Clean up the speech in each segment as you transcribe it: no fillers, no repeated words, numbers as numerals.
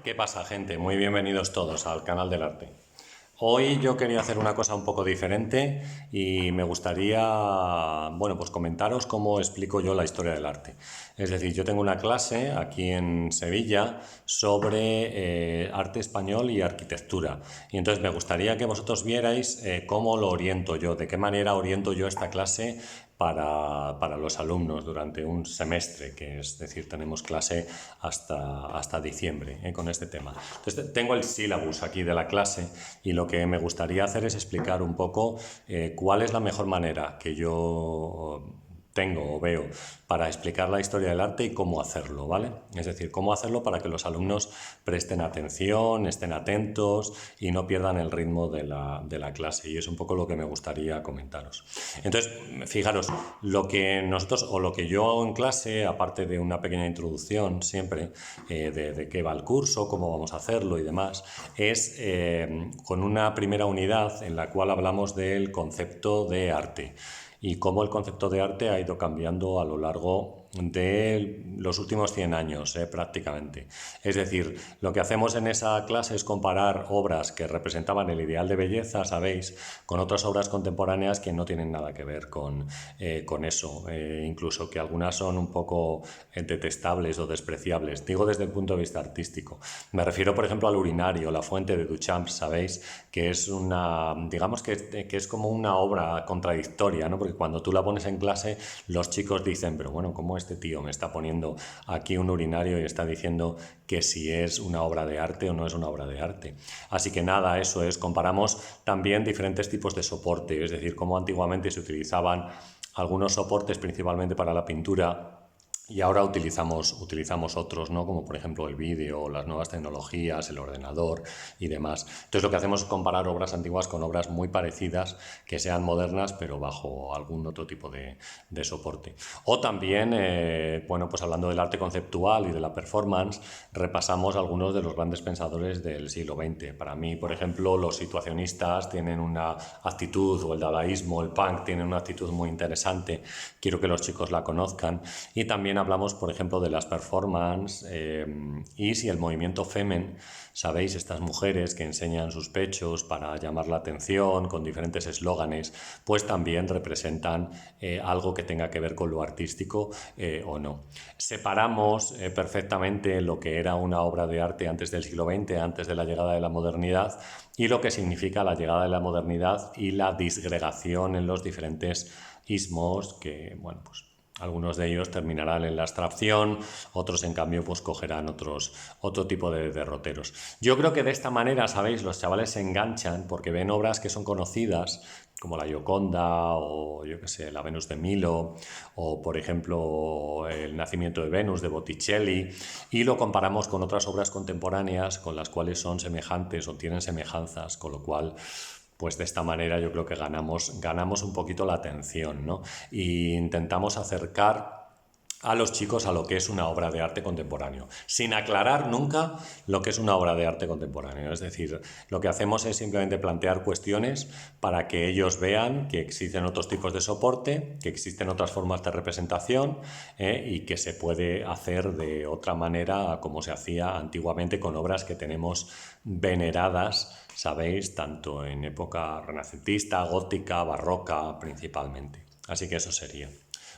¿Qué pasa, gente? Muy bienvenidos todos al canal del arte. Hoy yo quería hacer una cosa un poco diferente y me gustaría, bueno, pues comentaros cómo explico yo la historia del arte. Es decir, yo tengo una clase aquí en Sevilla sobre arte español y arquitectura. Y entonces me gustaría que vosotros vierais cómo lo oriento yo, de qué manera oriento yo esta clase para los alumnos durante un semestre, que es decir, tenemos clase hasta diciembre con este tema. Entonces tengo el sílabus aquí de la clase y lo que me gustaría hacer es explicar un poco cuál es la mejor manera que yo tengo o veo para explicar la historia del arte y cómo hacerlo, ¿vale? Es decir, cómo hacerlo para que los alumnos presten atención, estén atentos y no pierdan el ritmo de la clase. Y es un poco lo que me gustaría comentaros. Entonces, fijaros, lo que nosotros o lo que yo hago en clase, aparte de una pequeña introducción siempre de qué va el curso, cómo vamos a hacerlo y demás, es con una primera unidad en la cual hablamos del concepto de arte y cómo el concepto de arte ha ido cambiando a lo largo de los últimos 100 años, prácticamente. Es decir, lo que hacemos en esa clase es comparar obras que representaban el ideal de belleza, ¿sabéis?, con otras obras contemporáneas que no tienen nada que ver con eso, incluso que algunas son un poco detestables o despreciables. Digo desde el punto de vista artístico. Me refiero, por ejemplo, al urinario, la fuente de Duchamp, ¿sabéis?, que es una, digamos que es como una obra contradictoria, ¿no? Porque cuando tú la pones en clase, los chicos dicen, pero bueno, ¿cómo este tío me está poniendo aquí un urinario y está diciendo que si es una obra de arte o no es una obra de arte? Así que nada, eso es, comparamos también diferentes tipos de soporte, es decir, cómo antiguamente se utilizaban algunos soportes principalmente para la pintura y ahora utilizamos otros, ¿no? Como por ejemplo el vídeo, las nuevas tecnologías, el ordenador y demás. Entonces lo que hacemos es comparar obras antiguas con obras muy parecidas que sean modernas pero bajo algún otro tipo de soporte. O también, bueno, pues hablando del arte conceptual y de la performance, repasamos algunos de los grandes pensadores del siglo XX. Para mí, por ejemplo, los situacionistas tienen una actitud, o el dadaísmo, el punk, tienen una actitud muy interesante. Quiero que los chicos la conozcan. Y también hablamos, por ejemplo, de las performance y si el movimiento femen, sabéis, estas mujeres que enseñan sus pechos para llamar la atención con diferentes eslóganes, pues también representan algo que tenga que ver con lo artístico o no. Separamos perfectamente lo que era una obra de arte antes del siglo XX, antes de la llegada de la modernidad, y lo que significa la llegada de la modernidad y la disgregación en los diferentes ismos que, bueno, pues algunos de ellos terminarán en la abstracción, otros en cambio pues cogerán otro tipo de derroteros. Yo creo que de esta manera, sabéis, los chavales se enganchan porque ven obras que son conocidas, como la Gioconda o yo qué sé, la Venus de Milo o por ejemplo el Nacimiento de Venus de Botticelli, y lo comparamos con otras obras contemporáneas con las cuales son semejantes o tienen semejanzas, con lo cual pues de esta manera yo creo que ganamos un poquito la atención, ¿no? Y intentamos acercar a los chicos a lo que es una obra de arte contemporáneo, sin aclarar nunca lo que es una obra de arte contemporáneo. Es decir, lo que hacemos es simplemente plantear cuestiones para que ellos vean que existen otros tipos de soporte, que existen otras formas de representación y que se puede hacer de otra manera a como se hacía antiguamente con obras que tenemos veneradas, sabéis, tanto en época renacentista, gótica, barroca principalmente. Así que eso sería.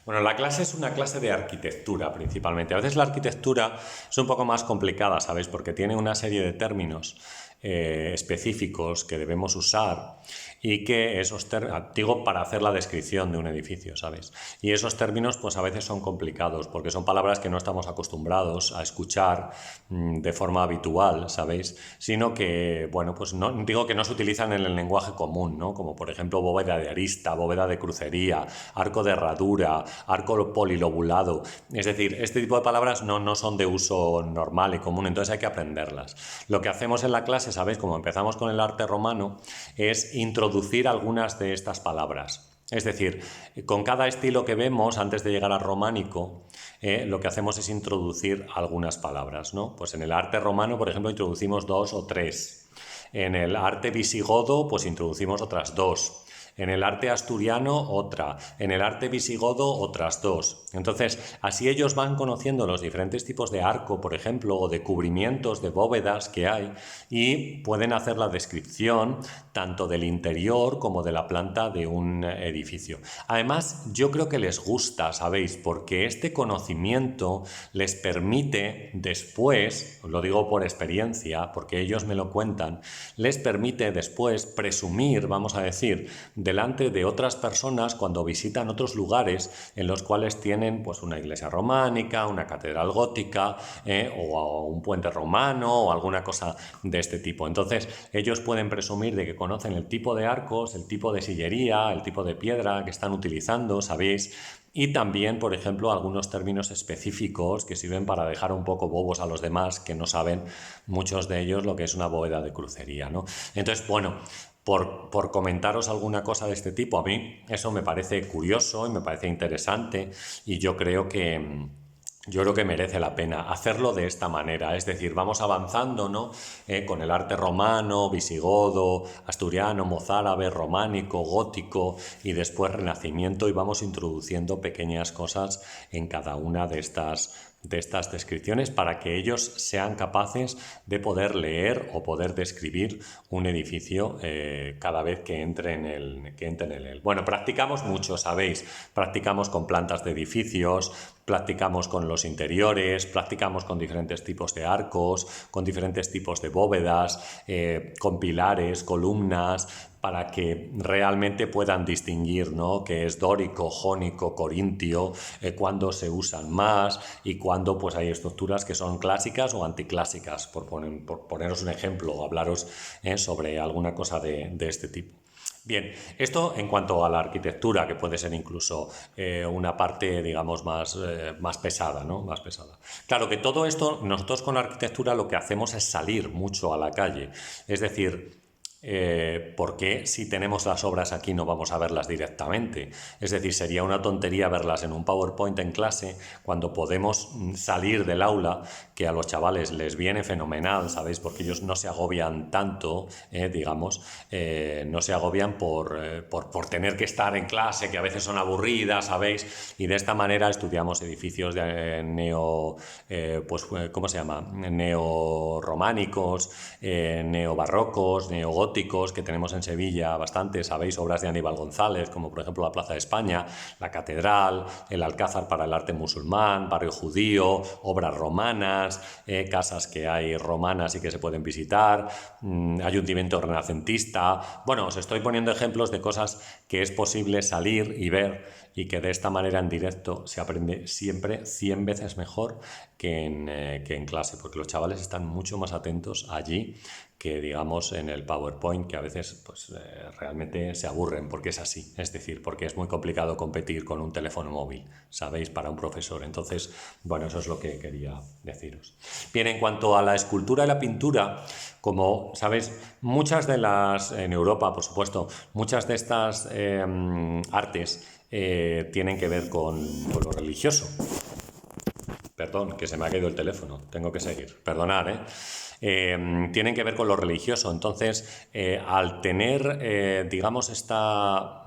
Bueno, la clase es una clase de arquitectura principalmente. A veces la arquitectura es un poco más complicada, ¿sabéis? Porque tiene una serie de términos específicos que debemos usar y que esos digo para hacer la descripción de un edificio, ¿sabes? Y esos términos pues a veces son complicados porque son palabras que no estamos acostumbrados a escuchar de forma habitual, ¿sabéis? Sino que, bueno, pues no digo que no se utilizan en el lenguaje común, ¿no? Como por ejemplo bóveda de arista, bóveda de crucería, arco de herradura, arco polilobulado. Es decir, este tipo de palabras no son de uso normal y común, entonces hay que aprenderlas. Lo que hacemos en la clase, ¿sabéis? Como empezamos con el arte romano, es introducir algunas de estas palabras. Es decir, con cada estilo que vemos antes de llegar al románico, lo que hacemos es introducir algunas palabras, ¿no? Pues en el arte romano, por ejemplo, introducimos 2 o 3. En el arte visigodo, pues introducimos otras 2. en el arte asturiano otra, en el arte visigodo otras dos. Entonces, así ellos van conociendo los diferentes tipos de arco, por ejemplo, o de cubrimientos, de bóvedas que hay, y pueden hacer la descripción tanto del interior como de la planta de un edificio. Además, yo creo que les gusta, ¿sabéis? Porque este conocimiento les permite después, lo digo por experiencia, porque ellos me lo cuentan, les permite después presumir, vamos a decir, delante de otras personas cuando visitan otros lugares en los cuales tienen pues una iglesia románica, una catedral gótica, o un puente romano o alguna cosa de este tipo. Entonces, ellos pueden presumir de que conocen el tipo de arcos, el tipo de sillería, el tipo de piedra que están utilizando, ¿sabéis? Y también, por ejemplo, algunos términos específicos que sirven para dejar un poco bobos a los demás que no saben, muchos de ellos, lo que es una bóveda de crucería, ¿no? Entonces, bueno, por comentaros alguna cosa de este tipo, a mí eso me parece curioso y me parece interesante, y yo creo que merece la pena hacerlo de esta manera. Es decir, vamos avanzando, ¿no? Con el arte romano, visigodo, asturiano, mozárabe, románico, gótico y después renacimiento, y vamos introduciendo pequeñas cosas en cada una de estas descripciones para que ellos sean capaces de poder leer o poder describir un edificio cada vez que entren en él. Bueno, practicamos mucho, ¿sabéis? Practicamos con plantas de edificios, practicamos con los interiores, practicamos con diferentes tipos de arcos, con diferentes tipos de bóvedas, con pilares, columnas, para que realmente puedan distinguir, ¿no?, qué es dórico, jónico, corintio, cuándo se usan más y cuándo pues hay estructuras que son clásicas o anticlásicas, por poneros un ejemplo o hablaros sobre alguna cosa de este tipo. Bien, esto en cuanto a la arquitectura, que puede ser incluso una parte, digamos, más pesada, ¿no? Más pesada. Claro que todo esto, nosotros con la arquitectura lo que hacemos es salir mucho a la calle. Es decir, ¿por qué si tenemos las obras aquí no vamos a verlas directamente? Es decir, sería una tontería verlas en un PowerPoint en clase cuando podemos salir del aula, que a los chavales les viene fenomenal, ¿sabéis? Porque ellos no se agobian tanto, digamos, no se agobian por tener que estar en clase, que a veces son aburridas, ¿sabéis? Y de esta manera estudiamos edificios de ¿cómo se llama? Neorrománicos, neobarrocos, neogóticos, que tenemos en Sevilla bastante, sabéis, obras de Aníbal González, como por ejemplo la Plaza de España, la Catedral, el Alcázar para el arte musulmán, barrio judío, obras romanas, casas que hay romanas y que se pueden visitar, ayuntamiento renacentista. Bueno, os estoy poniendo ejemplos de cosas que es posible salir y ver, y que de esta manera en directo se aprende siempre 100 veces mejor que en clase, porque los chavales están mucho más atentos allí que, digamos, en el PowerPoint, que a veces pues realmente se aburren, porque es así, es decir, porque es muy complicado competir con un teléfono móvil, ¿sabéis?, para un profesor. Entonces, bueno, eso es lo que quería deciros. Bien, en cuanto a la escultura y la pintura, como sabéis, muchas de las, en Europa, por supuesto, muchas de estas artes tienen que ver con lo religioso. Perdón, que se me ha caído el teléfono, tengo que seguir, perdonad, tienen que ver con lo religioso. Entonces, al tener, digamos, esta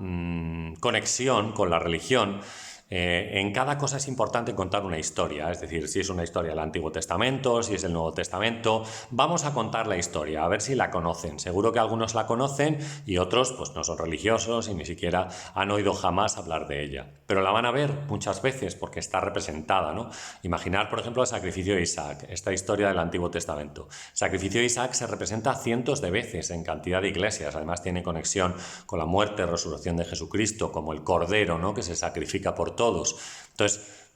conexión con la religión, en cada cosa es importante contar una historia, es decir, si es una historia del Antiguo Testamento, si es el Nuevo Testamento, vamos a contar la historia, a ver si la conocen. Seguro que algunos la conocen y otros pues no son religiosos y ni siquiera han oído jamás hablar de ella, pero la van a ver muchas veces porque está representada, ¿no? Imaginar, por ejemplo, el sacrificio de Isaac, esta historia del Antiguo Testamento. El sacrificio de Isaac se representa cientos de veces en cantidad de iglesias, además tiene conexión con la muerte y resurrección de Jesucristo, como el Cordero, ¿no?, que se sacrifica por todos. Entonces,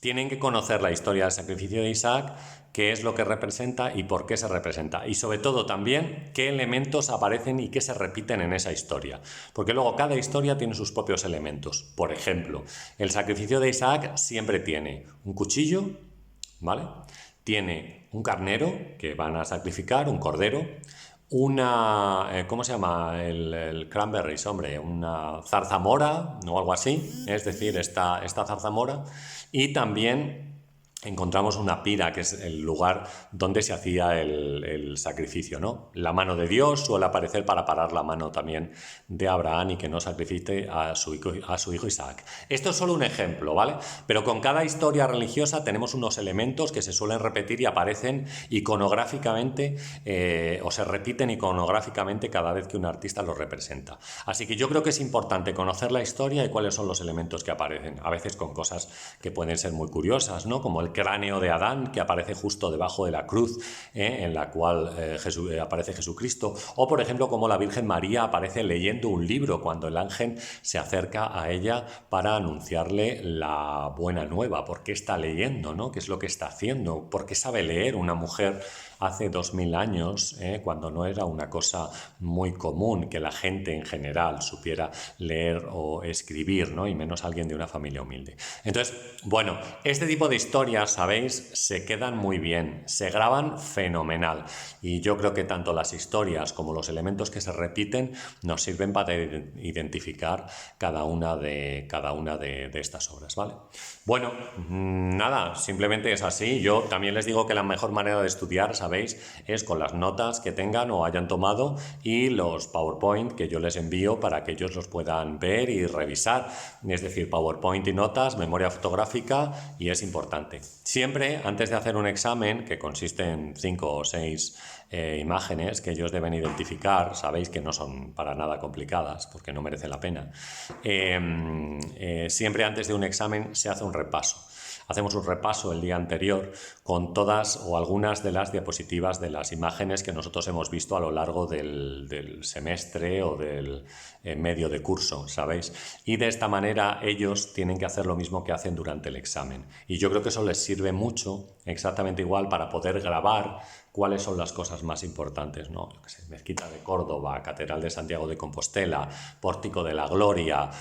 tienen que conocer la historia del sacrificio de Isaac, qué es lo que representa y por qué se representa, y sobre todo también qué elementos aparecen y qué se repiten en esa historia, porque luego cada historia tiene sus propios elementos. Por ejemplo, el sacrificio de Isaac siempre tiene un cuchillo, ¿vale?, tiene un carnero que van a sacrificar, un cordero, una, ¿cómo se llama? El cranberries, hombre, una zarzamora o algo así, es decir, esta zarzamora, y también encontramos una pira, que es el lugar donde se hacía el sacrificio, ¿no? La mano de Dios suele aparecer para parar la mano también de Abraham y que no sacrifique a su hijo Isaac. Esto es solo un ejemplo, ¿vale? Pero con cada historia religiosa tenemos unos elementos que se suelen repetir y aparecen iconográficamente o se repiten iconográficamente cada vez que un artista los representa. Así que yo creo que es importante conocer la historia y cuáles son los elementos que aparecen, a veces con cosas que pueden ser muy curiosas, ¿no? Como el cráneo de Adán, que aparece justo debajo de la cruz en la cual aparece Jesucristo, o por ejemplo como la Virgen María aparece leyendo un libro cuando el ángel se acerca a ella para anunciarle la buena nueva. ¿Por qué está leyendo, no? ¿Qué es lo que está haciendo? ¿Por qué sabe leer una mujer hace 2000 años, cuando no era una cosa muy común que la gente en general supiera leer o escribir, ¿no? Y menos alguien de una familia humilde? Entonces, bueno, este tipo de historias, ¿sabéis? Se quedan muy bien, se graban fenomenal. Y yo creo que tanto las historias como los elementos que se repiten nos sirven para identificar cada una de estas obras, ¿vale? Bueno, nada, simplemente es así. Yo también les digo que la mejor manera de estudiar, ¿sabéis?, es con las notas que tengan o hayan tomado y los PowerPoint que yo les envío para que ellos los puedan ver y revisar. Es decir, PowerPoint y notas, memoria fotográfica, y es importante. Siempre, antes de hacer un examen, que consiste en 5 o 6 imágenes que ellos deben identificar, sabéis que no son para nada complicadas porque no merece la pena, siempre antes de un examen se hace un repaso. Hacemos un repaso el día anterior con todas o algunas de las diapositivas de las imágenes que nosotros hemos visto a lo largo del semestre o del medio de curso, ¿sabéis? Y de esta manera ellos tienen que hacer lo mismo que hacen durante el examen. Y yo creo que eso les sirve mucho, exactamente igual, para poder grabar cuáles son las cosas más importantes, ¿no? Mezquita de Córdoba, Catedral de Santiago de Compostela, Pórtico de la Gloria,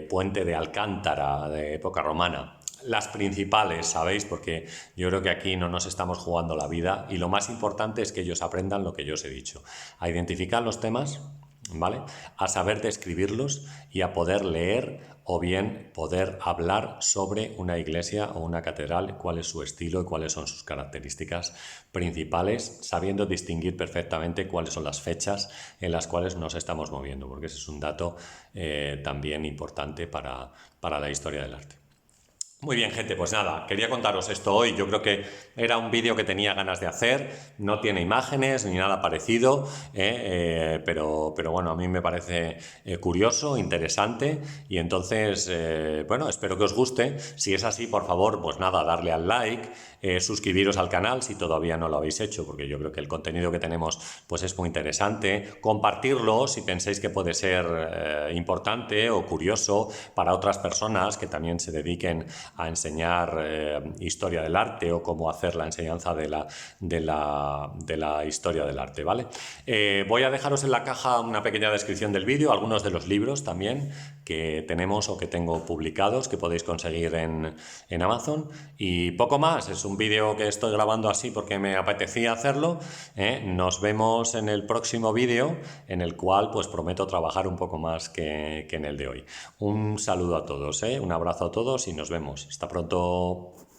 Puente de Alcántara de época romana. Las principales, ¿sabéis? Porque yo creo que aquí no nos estamos jugando la vida y lo más importante es que ellos aprendan lo que yo os he dicho, a identificar los temas, ¿vale?, a saber describirlos y a poder leer o bien poder hablar sobre una iglesia o una catedral, cuál es su estilo y cuáles son sus características principales, sabiendo distinguir perfectamente cuáles son las fechas en las cuales nos estamos moviendo, porque ese es un dato también importante para la historia del arte. Muy bien, gente, pues nada, quería contaros esto hoy. Yo creo que era un vídeo que tenía ganas de hacer, no tiene imágenes ni nada parecido, pero bueno, a mí me parece curioso, interesante, y entonces, bueno, espero que os guste. Si es así, por favor, pues nada, darle al like, suscribiros al canal si todavía no lo habéis hecho, porque yo creo que el contenido que tenemos pues es muy interesante, compartirlo si pensáis que puede ser importante o curioso para otras personas que también se dediquen a enseñar historia del arte o cómo hacer la enseñanza de la historia del arte, ¿vale? Voy a dejaros en la caja una pequeña descripción del vídeo, algunos de los libros también que tenemos o que tengo publicados que podéis conseguir en Amazon, y poco más. Es un vídeo que estoy grabando así porque me apetecía hacerlo. Nos vemos en el próximo vídeo, en el cual pues prometo trabajar un poco más que en el de hoy. Un saludo a todos, un abrazo a todos y nos vemos. Hasta pronto.